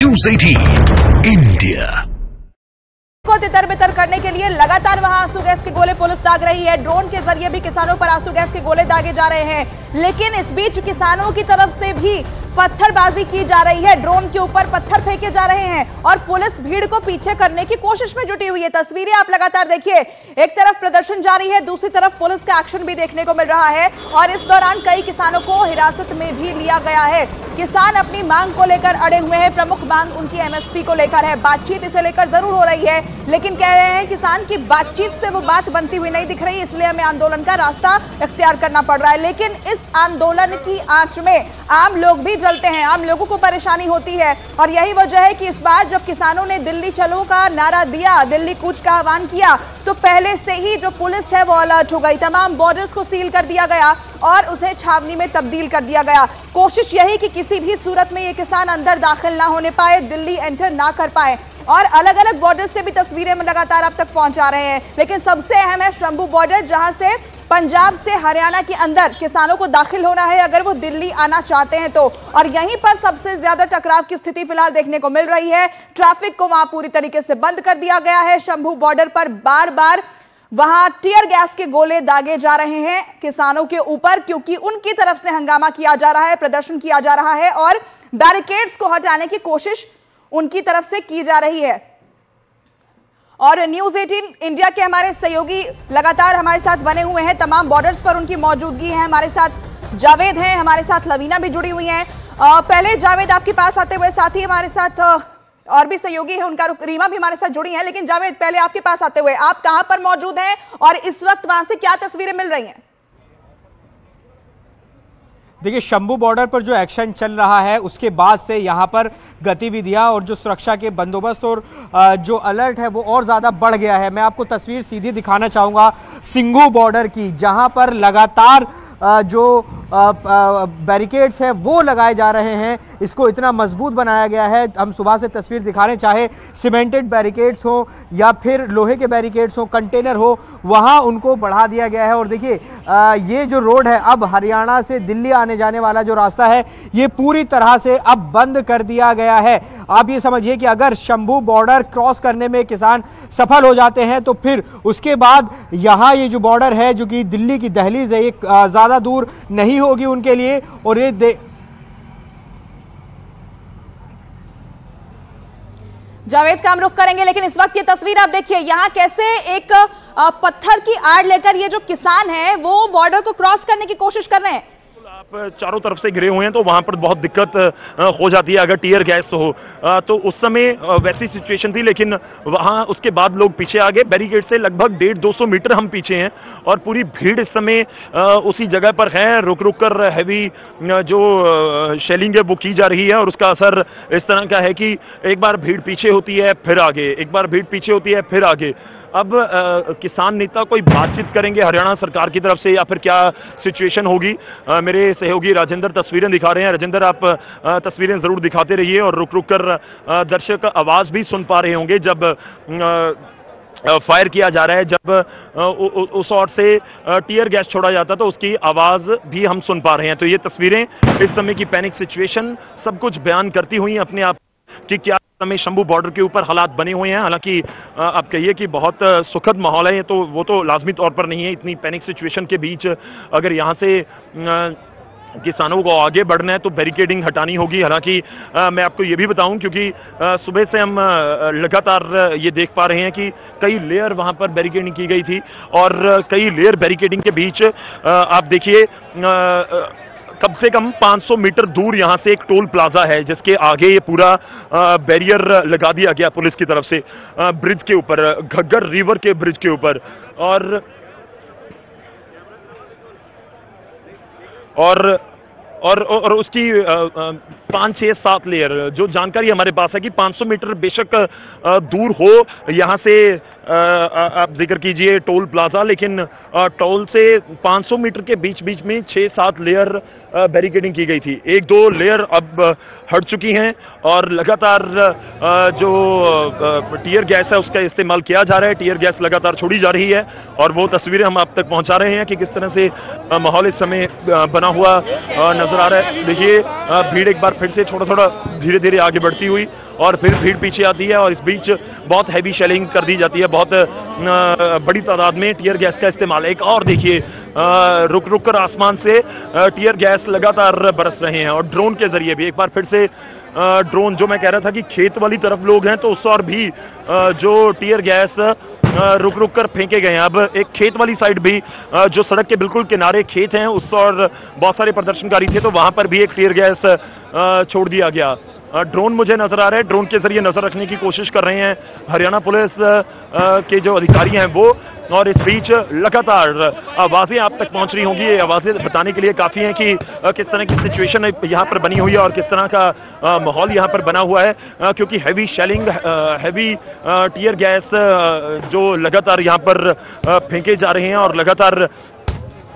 News 18 India को तितर-बितर करने के लिए लगातार वहां आंसू गैस के गोले पुलिस दाग रही है। ड्रोन के जरिए भी किसानों पर आंसू गैस के गोले दागे जा रहे हैं, लेकिन इस बीच किसानों की तरफ से भी पत्थरबाजी की जा रही है। ड्रोन के ऊपर पत्थर फेंके जा रहे हैं और पुलिस भीड़ को पीछे करने की कोशिश में जुटी हुई है। तस्वीरें आप लगातार देखिए, एक तरफ प्रदर्शन जारी है, दूसरी तरफ पुलिस का एक्शन भी देखने को मिल रहा है और इस दौरान कई किसानों को हिरासत में भी लिया गया है। किसान अपनी मांग को लेकर अड़े हुए हैं। प्रमुख मांग उनकी एमएसपी को लेकर है। बातचीत इसे लेकर जरूर हो रही है, लेकिन कह रहे हैं किसान की बातचीत से वो बात बनती हुई नहीं दिख रही, इसलिए हमें आंदोलन का रास्ता इख्तियार करना पड़ रहा है। लेकिन इस आंदोलन की आंच में आम लोग भी जलते हैं, आम लोगों को परेशानी होती है और यही वजह है कि इस बार जब किसानों ने दिल्ली चलो का नारा दिया, दिल्ली कूच का आह्वान किया, तो पहले से ही जो पुलिस है वो अलर्ट हो गई। तमाम बॉर्डर्स को सील कर दिया गया और उसे छावनी में तब्दील कर दिया गया। कोशिश यही कि किसी भी सूरत में ये किसान अंदर दाखिल ना होने पाए, दिल्ली एंटर ना कर पाए और अलग अलग बॉर्डर से भी तस्वीरें लगातार अब तक पहुंचा रहे हैं। लेकिन सबसे अहम है शंभू बॉर्डर, जहां से पंजाब से हरियाणा के अंदर किसानों को दाखिल होना है अगर वो दिल्ली आना चाहते हैं तो। और यहीं पर सबसे ज्यादा टकराव की स्थिति फिलहाल देखने को मिल रही है। ट्रैफिक को वहां पूरी तरीके से बंद कर दिया गया है। शंभू बॉर्डर पर बार बार वहां टीयर गैस के गोले दागे जा रहे हैं किसानों के ऊपर, क्योंकि उनकी तरफ से हंगामा किया जा रहा है, प्रदर्शन किया जा रहा है और बैरिकेड्स को हटाने की कोशिश उनकी तरफ से की जा रही है। और न्यूज़ 18 इंडिया के हमारे सहयोगी लगातार हमारे साथ बने हुए हैं, तमाम बॉर्डर्स पर उनकी मौजूदगी है। हमारे साथ जावेद हैं, हमारे साथ लवीना भी जुड़ी हुई हैं। पहले जावेद आपके पास आते हुए, साथ ही हमारे साथ और भी सहयोगी है उनका रीमा भी हमारे साथ जुड़ी हैं। लेकिन जावेद, पहले आपके पास आते हुए, आप कहां पर मौजूद हैं और इस वक्त वहां से क्या तस्वीरें मिल रही हैं? देखिए, शंभू बॉर्डर पर जो एक्शन चल रहा है उसके बाद से यहाँ पर गतिविधियाँ और जो सुरक्षा के बंदोबस्त और जो अलर्ट है वो और ज़्यादा बढ़ गया है। मैं आपको तस्वीर सीधी दिखाना चाहूँगा सिंघू बॉर्डर की, जहाँ पर लगातार जो बैरिकेड्स है वो लगाए जा रहे हैं। इसको इतना मजबूत बनाया गया है, हम सुबह से तस्वीर दिखाने चाहे सीमेंटेड बैरिकेड्स हो या फिर लोहे के बैरिकेड्स हो, कंटेनर हो, वहाँ उनको बढ़ा दिया गया है। और देखिए, ये जो रोड है, अब हरियाणा से दिल्ली आने जाने वाला जो रास्ता है, ये पूरी तरह से अब बंद कर दिया गया है। आप ये समझिए कि अगर शंभू बॉर्डर क्रॉस करने में किसान सफल हो जाते हैं तो फिर उसके बाद यहाँ ये जो बॉर्डर है, जो कि दिल्ली की दहलीज है, ये ज़्यादा दूर नहीं होगी उनके लिए। और ये जावेद का हम रुख करेंगे, लेकिन इस वक्त ये तस्वीर आप देखिए, यहाँ कैसे एक पत्थर की आड़ लेकर ये जो किसान है वो बॉर्डर को क्रॉस करने की कोशिश कर रहे हैं। आप चारों तरफ से घिरे हुए हैं तो वहां पर बहुत दिक्कत हो जाती है अगर टीयर गैस हो। तो उस समय वैसी सिचुएशन थी, लेकिन वहां उसके बाद लोग पीछे आ गए। बैरिकेड से लगभग 150-200 मीटर हम पीछे हैं और पूरी भीड़ इस समय उसी जगह पर है। रुक रुक कर हैवी जो शेलिंग है वो की जा रही है और उसका असर इस तरह का है कि एक बार भीड़ पीछे होती है फिर आगे, एक बार भीड़ पीछे होती है फिर आगे। अब किसान नेता कोई बातचीत करेंगे हरियाणा सरकार की तरफ से या फिर क्या सिचुएशन होगी? मेरे सहयोगी राजेंद्र तस्वीरें दिखा रहे हैं। राजेंद्र, आप तस्वीरें जरूर दिखाते रहिए और रुक रुक कर दर्शक आवाज भी सुन पा रहे होंगे जब फायर किया जा रहा है, जब उस ओर से टीयर गैस छोड़ा जाता तो उसकी आवाज भी हम सुन पा रहे हैं। तो ये तस्वीरें इस समय की पैनिक सिचुएशन सब कुछ बयान करती हुई अपने आप कि क्या समय शंभू बॉर्डर के ऊपर हालात बने हुए हैं। हालांकि आप कहिए कि बहुत सुखद माहौल है, तो वो तो लाजमी तौर पर नहीं है। इतनी पैनिक सिचुएशन के बीच अगर यहां से किसानों को आगे बढ़ना है तो बैरिकेडिंग हटानी होगी। हालांकि मैं आपको ये भी बताऊं, क्योंकि सुबह से हम लगातार ये देख पा रहे हैं कि कई लेयर वहां पर बैरिकेडिंग की गई थी और कई लेयर बैरिकेडिंग के बीच आप देखिए कम से कम 500 मीटर दूर यहां से एक टोल प्लाजा है जिसके आगे ये पूरा बैरियर लगा दिया गया पुलिस की तरफ से, ब्रिज के ऊपर, घग्गर रिवर के ब्रिज के ऊपर। और उसकी 5, 6, 7 लेयर जो जानकारी हमारे पास है कि 500 मीटर बेशक दूर हो यहां से आप जिक्र कीजिए टोल प्लाजा, लेकिन टोल से 500 मीटर के बीच बीच में 6-7 लेयर बैरिकेडिंग की गई थी। 1-2 लेयर अब हट चुकी हैं और लगातार जो टीयर गैस है उसका इस्तेमाल किया जा रहा है। टीयर गैस लगातार छोड़ी जा रही है और वो तस्वीरें हम आप तक पहुंचा रहे हैं कि किस तरह से माहौल इस समय बना हुआ नजर आ रहा है। देखिए भीड़ एक बार फिर से थोड़ा थोड़ा धीरे धीरे आगे बढ़ती हुई और फिर भीड़ पीछे आती है और इस बीच बहुत हैवी शेलिंग कर दी जाती है, बहुत बड़ी तादाद में टीयर गैस का इस्तेमाल। एक और देखिए, रुक रुक कर आसमान से टीयर गैस लगातार बरस रहे हैं और ड्रोन के जरिए भी। एक बार फिर से ड्रोन, जो मैं कह रहा था कि खेत वाली तरफ लोग हैं तो उस और भी जो टीयर गैस रुक रुक कर फेंके गए हैं। अब एक खेत वाली साइड भी, जो सड़क के बिल्कुल किनारे खेत हैं, उस और बहुत सारे प्रदर्शनकारी थे तो वहां पर भी एक टीयर गैस छोड़ दिया गया। ड्रोन मुझे नजर आ रहा है, ड्रोन के जरिए नजर रखने की कोशिश कर रहे हैं हरियाणा पुलिस के जो अधिकारी हैं वो, और इस बीच लगातार आवाजें आप तक पहुंच रही होंगी। ये आवाजें बताने के लिए काफी हैं कि किस तरह की सिचुएशन यहां पर बनी हुई है और किस तरह का माहौल यहां पर बना हुआ है, क्योंकि heavy shelling, heavy tear gas जो लगातार यहां पर फेंके जा रहे हैं और लगातार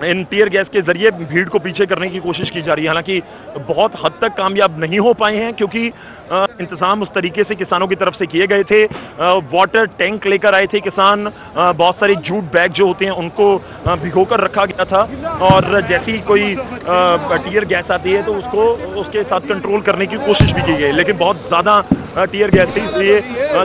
इन टीयर गैस के जरिए भीड़ को पीछे करने की कोशिश की जा रही है। हालांकि बहुत हद तक कामयाब नहीं हो पाए हैं क्योंकि इंतजाम उस तरीके से किसानों की तरफ से किए गए थे। वाटर टैंक लेकर आए थे किसान, बहुत सारे जूट बैग जो होते हैं उनको भिगोकर रखा गया था और जैसी कोई टीयर गैस आती है तो उसको उसके साथ कंट्रोल करने की कोशिश भी की गई, लेकिन बहुत ज्यादा टीयर गैस थी, इसलिए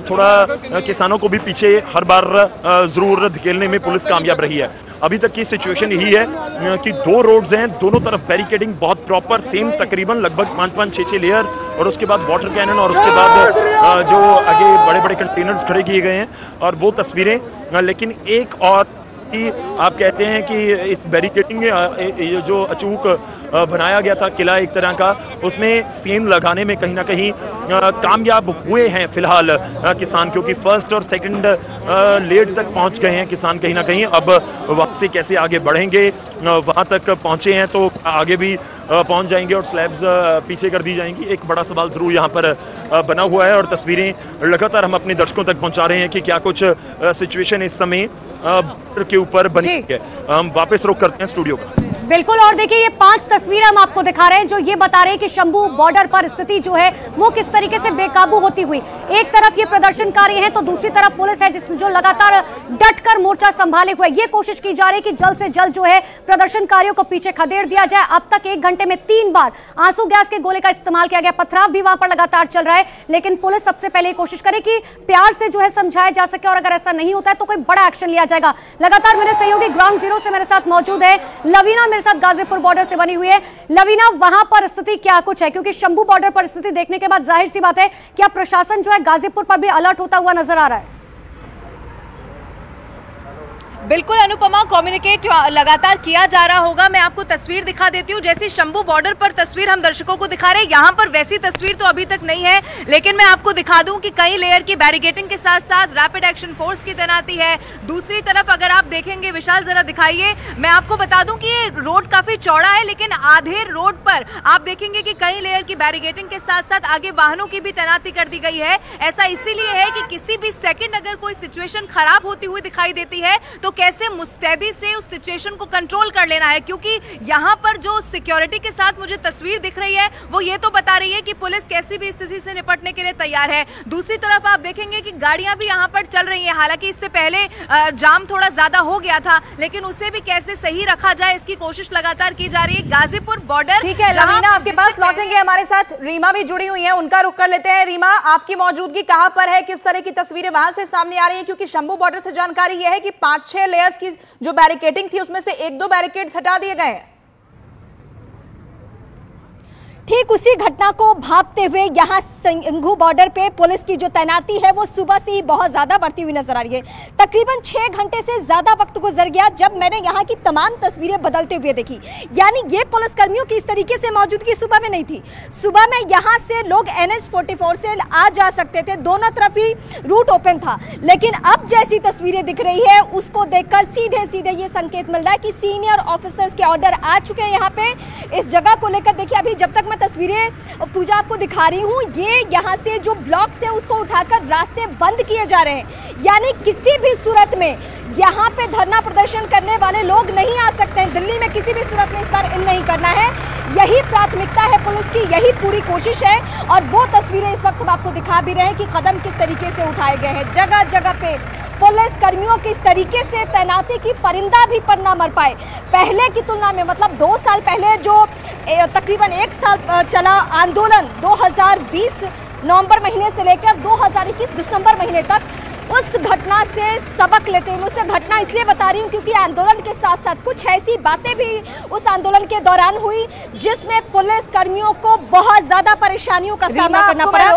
थोड़ा किसानों को भी पीछे हर बार जरूर धकेलने में पुलिस कामयाब रही है। अभी तक की सिचुएशन यही है कि दो रोड्स हैं, दोनों तरफ बैरिकेडिंग बहुत प्रॉपर सेम, तकरीबन लगभग 5-5, 6-6 लेयर, और उसके बाद वाटर कैनन, और उसके बाद जो आगे बड़े बड़े कंटेनर्स खड़े किए गए हैं और वो तस्वीरें। लेकिन एक और आप कहते हैं कि इस बैरिकेडिंग में जो अचूक बनाया गया था किला एक तरह का, उसमें सीन लगाने में कहीं ना कहीं कामयाब हुए हैं फिलहाल किसान, क्योंकि फर्स्ट और सेकंड लेयर तक पहुंच गए हैं किसान कहीं ना कहीं। अब वक्त से कैसे आगे बढ़ेंगे, वहां तक पहुंचे हैं तो आगे भी पहुंच जाएंगे और स्लैब्स पीछे कर दी जाएंगी, एक बड़ा सवाल जरूर यहां पर बना हुआ है। और तस्वीरें लगातार हम अपने दर्शकों तक पहुंचा रहे हैं कि क्या कुछ सिचुएशन इस समय के ऊपर बनी है। हम वापस रुख करते हैं स्टूडियो का। बिल्कुल, और देखिए ये 5 तस्वीरें हम आपको दिखा रहे हैं जो ये बता रहे हैं कि शंभू बॉर्डर पर स्थिति जो है वो किस तरीके से बेकाबू होती हुई। एक तरफ ये प्रदर्शनकारी हैं तो दूसरी तरफ पुलिस है जो लगातार डटकर मोर्चा संभाले हुए। ये कोशिश की जा रही है कि जल्द से जल्द जो है प्रदर्शनकारियों को पीछे खदेड़ दिया जाए। अब तक 1 घंटे में 3 बार आंसू गैस के गोले का इस्तेमाल किया गया, पथराव भी वहां पर लगातार चल रहा है, लेकिन पुलिस सबसे पहले कोशिश करे कि प्यार से जो है समझाया जा सके और अगर ऐसा नहीं होता है तो कोई बड़ा एक्शन लिया जाएगा। लगातार मेरे सहयोगी ग्राउंड जीरो से मेरे साथ मौजूद है लवीना, मेरे साथ गाजीपुर बॉर्डर से बनी हुई है। लवीना, वहां पर स्थिति क्या कुछ है, क्योंकि शंभू बॉर्डर पर स्थिति देखने के बाद जाहिर सी बात है क्या प्रशासन जो है गाजीपुर पर भी अलर्ट होता हुआ नजर आ रहा है? बिल्कुल अनुपमा, कम्युनिकेट लगातार किया जा रहा होगा। मैं आपको तस्वीर दिखा देती हूँ, जैसी शंभू बॉर्डर पर तस्वीर हम दर्शकों को दिखा रहे हैं, यहाँ पर वैसी तस्वीर तो अभी तक नहीं है, लेकिन मैं आपको दिखा दूं कि कई लेयर की बैरिकेडिंग के साथ साथ रैपिड एक्शन फोर्स की तैनाती है। दूसरी तरफ अगर आप देखेंगे, विशाल जरा दिखाइए, मैं आपको बता दूं कि ये रोड काफी चौड़ा है, लेकिन आधे रोड पर आप देखेंगे कि कई लेयर की बैरिकेडिंग के साथ साथ आगे वाहनों की भी तैनाती कर दी गई है। ऐसा इसीलिए है कि किसी भी सेकेंड अगर कोई सिचुएशन खराब होती हुई दिखाई देती है तो कैसे मुस्तैदी से उस सिचुएशन को कंट्रोल कर लेना है, क्योंकि यहां पर जो सिक्योरिटी के साथ मुझे तस्वीर दिख रही है वो ये तो बता रही है कि पुलिस कैसी भी स्थिति से निपटने के लिए तैयार है। दूसरी तरफ आप देखेंगे कि गाड़ियां भी यहां पर चल रही हैं, हालांकि इससे पहले जाम थोड़ा ज्यादा हो गया था, लेकिन उसे भी कैसे सही रखा जाए इसकी कोशिश लगातार की जा रही है। गाजीपुर बॉर्डर, ठीक है लवीना, आपके पास लौटेंगे, हमारे साथ रीमा भी जुड़ी हुई है, उनका रुख कर लेते हैं। रीमा, आपकी मौजूदगी कहां पर है, किस तरह की तस्वीरें वहां से सामने आ रही है, क्योंकि शंभू बॉर्डर से जानकारी यह है कि 5-6 लेयर्स की जो बैरिकेडिंग थी उसमें से 1-2 बैरिकेड्स हटा दिए गए हैं। ठीक उसी घटना को भांपते हुए यहाँ शंभू बॉर्डर पे पुलिस की जो तैनाती है वो सुबह से ही बहुत ज्यादा बढ़ती हुई नजर आ रही है। तकरीबन 6 घंटे से ज्यादा वक्त गुजर गया जब मैंने यहाँ की तमाम तस्वीरें बदलते हुए देखी, यानी ये पुलिसकर्मियों की इस तरीके से मौजूदगी सुबह में नहीं थी। सुबह में यहाँ से लोग NH-44 से आ जा सकते थे, दोनों तरफ ही रूट ओपन था, लेकिन अब जैसी तस्वीरें दिख रही है उसको देखकर सीधे सीधे ये संकेत मिल रहा है कि सीनियर ऑफिसर्स के ऑर्डर आ चुके हैं यहाँ पे इस जगह को लेकर। देखिए अभी जब तक तस्वीरें पूजा आपको दिखा रही हूं, ये यहां से जो ब्लॉक्स है उसको उठाकर रास्ते बंद किए जा रहे हैं, यानी किसी भी सूरत में यहां पे धरना प्रदर्शन करने वाले लोग नहीं आ सकते हैं। दिल्ली में किसी भी सूरत में इस बार इन नहीं करना है, यही प्राथमिकता है पुलिस की, यही पूरी कोशिश है। और वो तस्वीरें इस वक्त हम आपको दिखा भी रहे हैं कि कदम किस तरीके से उठाए गए हैं। जगह जगह पे पुलिस कर्मियों की इस तरीके से तैनाती की परिंदा भी पर ना मर पाए। पहले की तुलना में, मतलब 2 साल पहले जो तकरीबन 1 साल चला आंदोलन 2020 नवंबर महीने से लेकर 2021 दिसंबर महीने तक उस घटना से सबक लेते हुए। उसे घटना इसलिए बता रही हूँ क्योंकि आंदोलन के साथ साथ कुछ ऐसी बातें भी उस आंदोलन के दौरान हुई जिसमें पुलिस कर्मियों को बहुत ज्यादा परेशानियों का सामना करना पड़ा।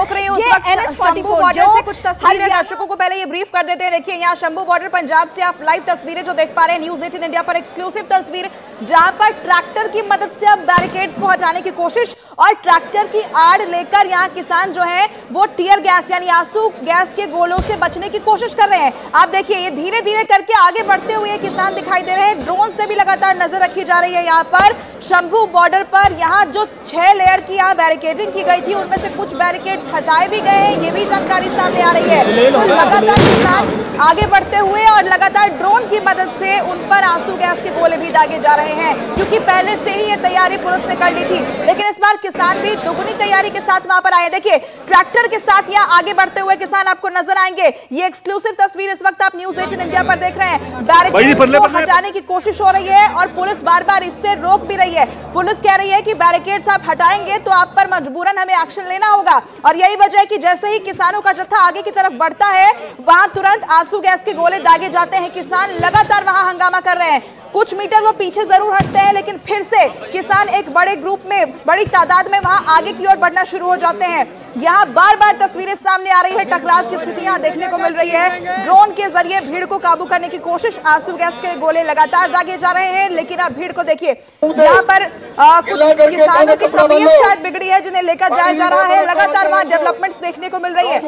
शंभू बॉर्डर से कुछ तस्वीरें दर्शकों को पहले ये ब्रीफ कर देते हैं। देखिए यहाँ शंभू बॉर्डर पंजाब से आप लाइव तस्वीरें जो देख पा रहे हैं, न्यूज़ 18 इंडिया पर एक्सक्लूसिव तस्वीर, जहां पर ट्रैक्टर की मदद से अब बैरिकेड्स को हटाने की कोशिश और ट्रैक्टर की आड़ लेकर यहाँ किसान जो है वो टीयर गैस यानी आंसू गैस के गोलों से बचने की कोशिश कर रहे हैं। आप देखिए ये धीरे धीरे करके आगे बढ़ते हुए किसान दिखाई दे रहे हैं। ड्रोन से भी लगातार नजर रखी जा रही है। यहाँ पर शंभू बॉर्डर पर यहाँ जो 6 लेयर की यहाँ बैरिकेडिंग की गई थी उनमें से कुछ बैरिकेड्स हटाए भी गए हैं, ये भी जानकारी सामने आ रही है। तो लगातार किसान आगे बढ़ते हुए और लगातार ड्रोन की मदद से उन पर आंसू गैस के गोले भी दागे जा रहे हैं, क्योंकि पहले से ही ये तैयारी पुलिस ने कर ली थी। लेकिन इस बार किसान भी दुगनी तैयारी के साथ वहां पर आए। देखिए ट्रैक्टर के साथ यहाँ आगे बढ़ते हुए किसान आपको नजर आएंगे। ये एक्सक्लूसिव तस्वीर इस वक्त आप न्यूज़ 18 इंडिया पर देख रहे हैं। बैरिकेड्स को हटाने की कोशिश हो रही है और पुलिस बार बार इससे रोक भी रही है। पुलिस कह रही है कि बैरिकेड्स आप हटाएंगे तो आप पर मजबूरन हमें एक्शन लेना होगा, और यही वजह है कि जैसे ही किसानों का जत्था आगे की तरफ बढ़ता है वहां तुरंत आंसू गैस के गोले दागे जाते हैं। किसान लगातार वहां हंगामा कर रहे हैं। कुछ मीटर वो पीछे जरूर हटते हैं, लेकिन फिर से किसान एक बड़े ग्रुप में बड़ी तादाद में वहां आगे की ओर बढ़ना शुरू हो जाते हैं। यहाँ बार बार तस्वीरें सामने आ रही है, टकराव की स्थिति यहाँ देखने को मिल रही है। ड्रोन के जरिए भीड़ को काबू करने की कोशिश, आंसू गैस के गोले लगातार दागे जा रहे हैं। लेकिन आप भीड़ को देखिए, यहाँ पर कुछ किसानों की तबीयत शायद बिगड़ी है जिन्हें लेकर जाया जा रहा है। लगातार वहां डेवलपमेंट्स देखने को मिल रही है।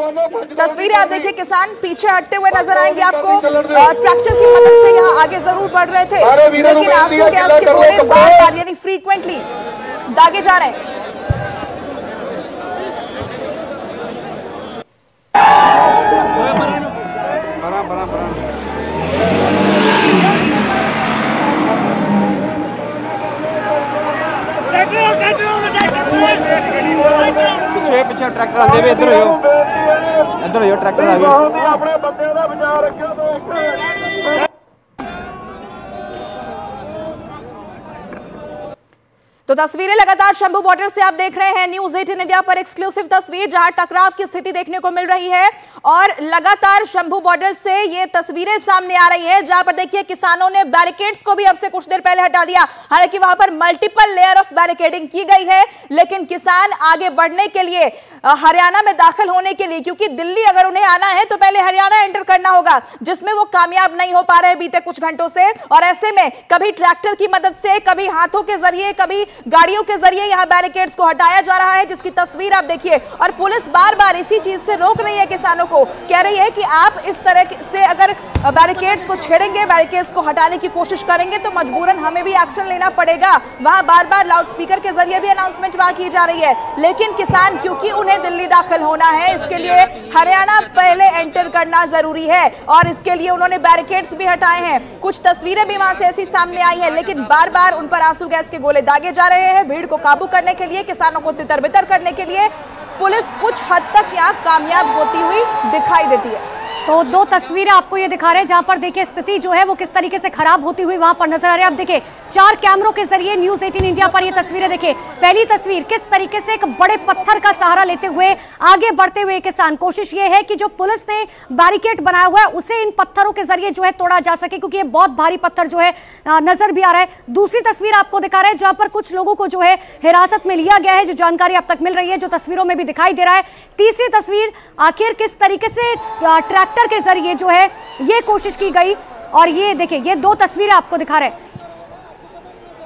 तस्वीरें आप देखिए, किसान पीछे हटते हुए नजर आएंगे आपको। ट्रैक्टर की मदद से यहाँ आगे जरूर बढ़ रहे थे, लेकिन आंसू गैस के गोले बार बार यानी फ्रीक्वेंटली दागे जा रहे हैं। पीछे ट्रैक्टर आगे भी इधर हो ट्रैक्टर आगे। तो तस्वीरें लगातार शंभू बॉर्डर से आप देख रहे हैं, न्यूज़ 18 इंडिया पर एक्सक्लूसिव तस्वीर, जहां टकराव की स्थिति देखने को मिल रही है और लगातार शंभू बॉर्डर से ये तस्वीरें सामने आ रही है, जहां पर देखिए किसानों ने बैरिकेड्स को भी अब से कुछ देर पहले हटा दिया। हालांकि वहां पर मल्टीपल लेयर ऑफ बैरिकेडिंग की गई है, लेकिन किसान आगे बढ़ने के लिए, हरियाणा में दाखिल होने के लिए, क्योंकि दिल्ली अगर उन्हें आना है तो पहले हरियाणा एंटर करना होगा, जिसमें वो कामयाब नहीं हो पा रहे बीते कुछ घंटों से। और ऐसे में कभी ट्रैक्टर की मदद से, कभी हाथों के जरिए, कभी गाड़ियों के जरिए यहां बैरिकेड्स को हटाया जा रहा है, जिसकी तस्वीर आप देखिए। और पुलिस बार बार इसी चीज से रोक रही है किसानों को, कह रही है कि आप इस तरह से अगर बैरिकेड्स को छेड़ेंगे, बैरिकेड्स को हटाने की कोशिश करेंगे तो मजबूरन हमें भी एक्शन लेना पड़ेगा। वहां बार बार लाउडस्पीकर के जरिए भी अनाउंसमेंट वहां की जा रही है। लेकिन किसान, क्योंकि उन्हें दिल्ली दाखिल होना है, इसके लिए हरियाणा पहले एंटर करना जरूरी है और इसके लिए उन्होंने बैरिकेड्स भी हटाए हैं। कुछ तस्वीरें भी वहां से ऐसी सामने आई है, लेकिन बार बार उन पर आंसू गैस के गोले दागे जा रहे हैं। भीड़ को काबू करने के लिए, किसानों को तितर-बितर करने के लिए पुलिस कुछ हद तक यहाँ कामयाब होती हुई दिखाई देती है। तो दो तस्वीरें आपको ये दिखा रहे हैं जहां पर देखिए स्थिति जो है वो किस तरीके से खराब होती हुई वहां पर नजर आ रही है। आप देखिए 4 कैमरों के जरिए न्यूज़ 18 इंडिया पर ये तस्वीरें देखिए। पहली तस्वीर, किस तरीके से एक बड़े पत्थर का सहारा लेते हुए आगे बढ़ते हुए किसान, कोशिश ये है कि जो पुलिस ने बैरिकेड बनाया हुआ है उसे इन पत्थरों के जरिए जो है तोड़ा जा सके, क्योंकि ये बहुत भारी पत्थर जो है नजर भी आ रहा है। दूसरी तस्वीर आपको दिखा रहे हैं जहां पर कुछ लोगों को जो है हिरासत में लिया गया है, जो जानकारी अब तक मिल रही है, जो तस्वीरों में भी दिखाई दे रहा है। तीसरी तस्वीर, आखिर किस तरीके से ट्रैक्टर के जरिए जो है ये कोशिश की गई। और ये देखिए, ये 2 तस्वीरें आपको दिखा रहे हैं।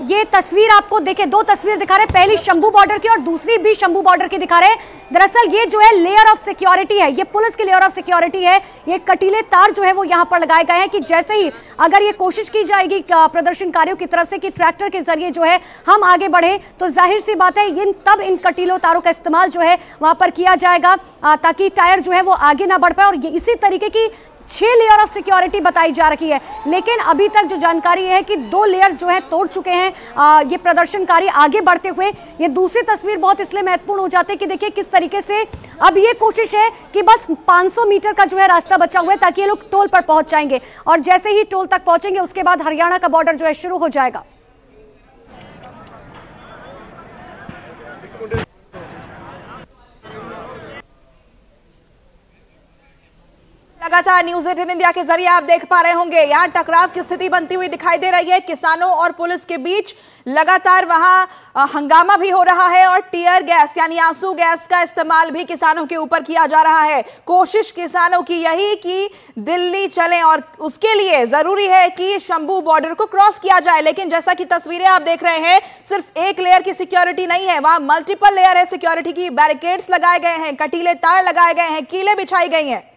ये तस्वीर आपको देखिए, 2 तस्वीर दिखा रहे हैं, पहली शंभू बॉर्डर की और दूसरी भी शंभू बॉर्डर की दिखा रहे हैं। दरअसल ये जो है लेयर ऑफ सिक्योरिटी है, ये पुलिस की लेयर ऑफ सिक्योरिटी है। ये कटीले तार जो है वो यहाँ पर लगाए गए हैं कि जैसे ही अगर ये कोशिश की जाएगी प्रदर्शनकारियों की तरफ से कि ट्रैक्टर के जरिए जो है हम आगे बढ़े, तो जाहिर सी बात है तब इन कटीलों तारों का इस्तेमाल जो है वहां पर किया जाएगा ताकि टायर जो है वो आगे ना बढ़ पाए। और इसी तरीके की 6 लेयर ऑफ सिक्योरिटी बताई जा रही है, लेकिन अभी तक जो जानकारी है कि 2 लेयर्स जो है तोड़ चुके हैं ये प्रदर्शनकारी आगे बढ़ते हुए। ये दूसरी तस्वीर बहुत इसलिए महत्वपूर्ण हो जाती है कि देखिए किस तरीके से अब ये कोशिश है कि बस 500 मीटर का जो है रास्ता बचा हुआ है ताकि ये लोग टोल पर पहुंच जाएंगे, और जैसे ही टोल तक पहुंचेंगे उसके बाद हरियाणा का बॉर्डर जो है शुरू हो जाएगा। लगातार न्यूज 18 इंडिया के जरिए आप देख पा रहे होंगे यहां टकराव की स्थिति बनती हुई दिखाई दे रही है। किसानों और पुलिस के बीच लगातार वहां हंगामा भी हो रहा है और टीयर गैस यानी आंसू गैस का इस्तेमाल भी किसानों के ऊपर किया जा रहा है। कोशिश किसानों की यही कि दिल्ली चलें और उसके लिए जरूरी है कि शंभू बॉर्डर को क्रॉस किया जाए। लेकिन जैसा कि तस्वीरें आप देख रहे हैं, सिर्फ एक लेयर की सिक्योरिटी नहीं है, वहां मल्टीपल लेयर है सिक्योरिटी की। बैरिकेड्स लगाए गए हैं, कटीले तार लगाए गए हैं, कीलें बिछाई गई हैं।